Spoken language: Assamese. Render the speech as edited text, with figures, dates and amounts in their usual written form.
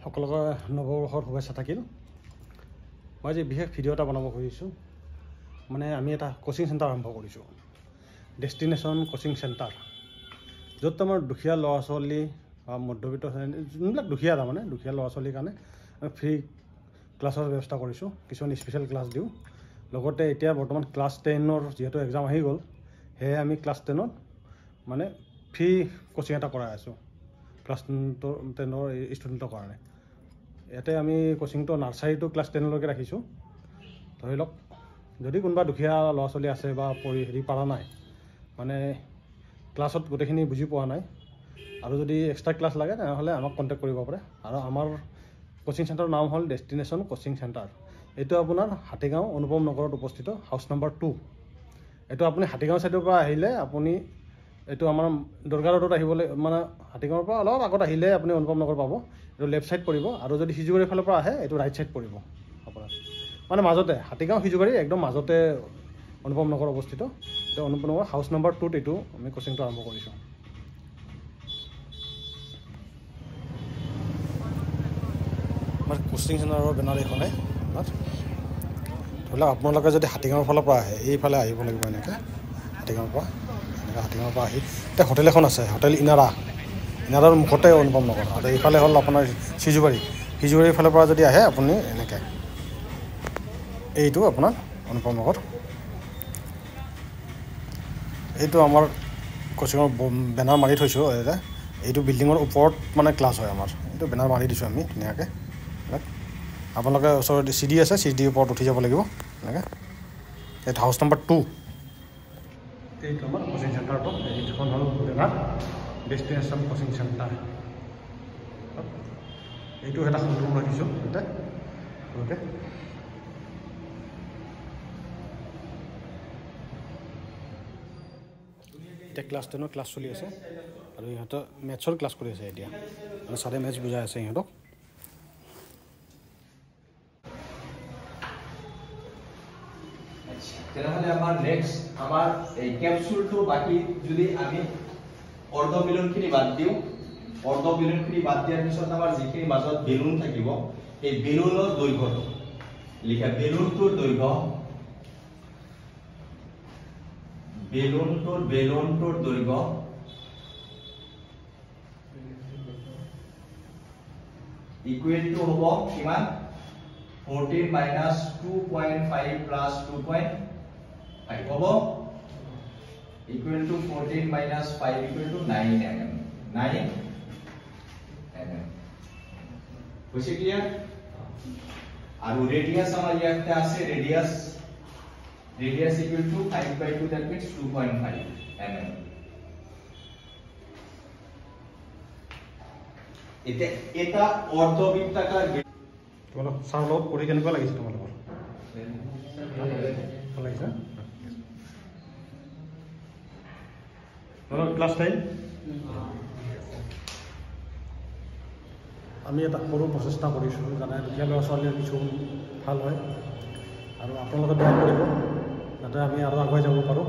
সকলোকে নৱবৰ্ষৰ শুভেচ্ছা থাকিল। মই আজি বিশেষ ভিডিঅ' এটা বনাব খুজিছোঁ। মানে আমি এটা কোচিং চেণ্টাৰ আৰম্ভ কৰিছোঁ, ডেষ্টিনেশ্যন কোচিং চেণ্টাৰ, য'ত আমাৰ দুখীয়া ল'ৰা ছোৱালী বা মধ্যবিত্ত শ্ৰেণী যোনবিলাক দুখীয়া তাৰমানে দুখীয়া ল'ৰা ছোৱালীৰ কাৰণে ফ্ৰী ক্লাছৰ ব্যৱস্থা কৰিছোঁ। কিছুমান স্পেচিয়েল ক্লাছ দিওঁ। লগতে এতিয়া বৰ্তমান ক্লাছ 10ৰ যিহেতু এক্সাম আহি গ'ল, সেয়ে আমি ক্লাছ 10ত মানে ফ্ৰী কোচিং এটা কৰাই আছোঁ ক্লাছ 10ৰ ষ্টুডেণ্টৰ কাৰণে। ইয়াতে আমি কোচিংটো নাৰ্চাৰী টু ক্লাছ 10লৈকে ৰাখিছোঁ। ধৰি লওক যদি কোনোবা দুখীয়া ল'ৰা ছোৱালী আছে বা পৰা নাই, মানে ক্লাছত গোটেইখিনি বুজি পোৱা নাই, আৰু যদি এক্সট্ৰা ক্লাছ লাগে তেনেহ'লে আমাক কণ্টেক্ট কৰিব পাৰে। আৰু আমাৰ কোচিং চেণ্টাৰৰ নাম হ'ল ডেষ্টিনেশ্যন কোচিং চেণ্টাৰ। এইটো আপোনাৰ হাতীগাঁও অনুপম নগৰত উপস্থিত, হাউচ নম্বৰ 2। এইটো আপুনি হাতীগাঁও ছাইডৰ পৰা আহিলে আপুনি এইটো আমাৰ দুৰ্গা ৰোডত আহিবলৈ, মানে হাতীগাঁৱৰ পৰা অলপ আগত আহিলে আপুনি অনুপম নগৰ পাব। এইটো লেফ্ট ছাইড পৰিব। আৰু যদি সিজুবাৰীৰ ফালৰ পৰা আহে এইটো ৰাইট ছাইড পৰিব আপোনাৰ, মানে মাজতে হাতীগাঁও সিজুবাৰী একদম মাজতে অনুপম নগৰ অৱস্থিত। এইটো অনুপম নগৰ হাউচ নম্বৰ 2ত এইটো আমি কোচিংটো আৰম্ভ কৰিছোঁ। আমাৰ কোচিং চেণ্টাৰৰ বেনাৰ এইখনে আপোনাৰ। ধৰি লওক আপোনালোকে যদি হাতীগাঁৱৰ ফালৰ পৰা আহে, এইফালে আহিব লাগিব এনেকৈ হাতীগাঁৱৰ পৰা, এনেকৈ হাতীগাঁৱৰ পৰা আহি এতিয়া হোটেল এখন আছে, হোটেল ইনাৰাৰ মুখতে অনুপম নগৰ। আৰু এইফালে হ'ল আপোনাৰ সিজুবাৰীৰ ফালৰ পৰা যদি আহে আপুনি এনেকৈ, এইটো আপোনাৰ অনুপম নগৰ। এইটো আমাৰ কোচিঙৰ বেনাৰ মাৰি থৈছোঁ। এইটো বিল্ডিঙৰ ওপৰত মানে ক্লাছ হয় আমাৰ, এইটো বেনাৰ মাৰি দিছোঁ আমি ধুনীয়াকৈ। আপোনালোকে ওচৰত চিডি আছে, চিডিৰ ওপৰত উঠি যাব লাগিব এনেকৈ। এইটো হাউচ নম্বৰ 2। এইটো আমাৰ কোচিং চেণ্টাৰটো, এইখন হ'ল বেনাৰ ডেষ্টিনেশ্যন কোচিং চেণ্টাৰ। এইটো এটা সৰু ৰাখিছোঁ ইয়াতে ওকে। এতিয়া ক্লাছ 10ৰ ক্লাছ চলি আছে, আৰু ইহঁতৰ মেথছৰ ক্লাছ কৰি আছে এতিয়া, মানে ছাৰে মেথছ বুজাই আছে ইহঁতক। তেনেহ'লে আমাৰ নেক্সট আমাৰ এই কেপচুলটো বাকি যদি আমি অৰ্ধবেলুনখিনি বাদ দিওঁ, অৰ্ধবেলুনখিনি বাদ দিয়াৰ পিছত আমাৰ যিখিনি মাজত বেলুন থাকিব, এই বেলুনৰ দৈৰ্ঘ্যটো লিখা, বেলুনটোৰ দৈৰ্ঘ্য, বেলুনটোৰ দৈৰ্ঘ্য ইকুৱেল টু হ'ব কিমান, 14 minus 2.5 plus 2.5 হ'ব equal to 14 minus 5 equal to 9 mm. 9 mm হৈছে ক্লিয়াৰ। আৰু ৰেডিয়াস আমাৰ ইয়াতে আছে, ৰেডিয়াস equal to 5/2, that means 2.5 mm. এটা অৰ্ধবৃত্তাকাৰ তোমালোক চাৰ লগত পঢ়ি কেনেকুৱা লাগিছে তোমালোকৰ? ভাল লাগিছে? ক্লাছ 10 আমি এটা সৰু প্ৰচেষ্টা কৰিছোঁ, যাতে দুখীয়া ল'ৰা ছোৱালীৰ কিছু ভাল হয়, আৰু আপোনালোকে দয়া কৰিব যাতে আমি আৰু আগুৱাই যাব পাৰোঁ।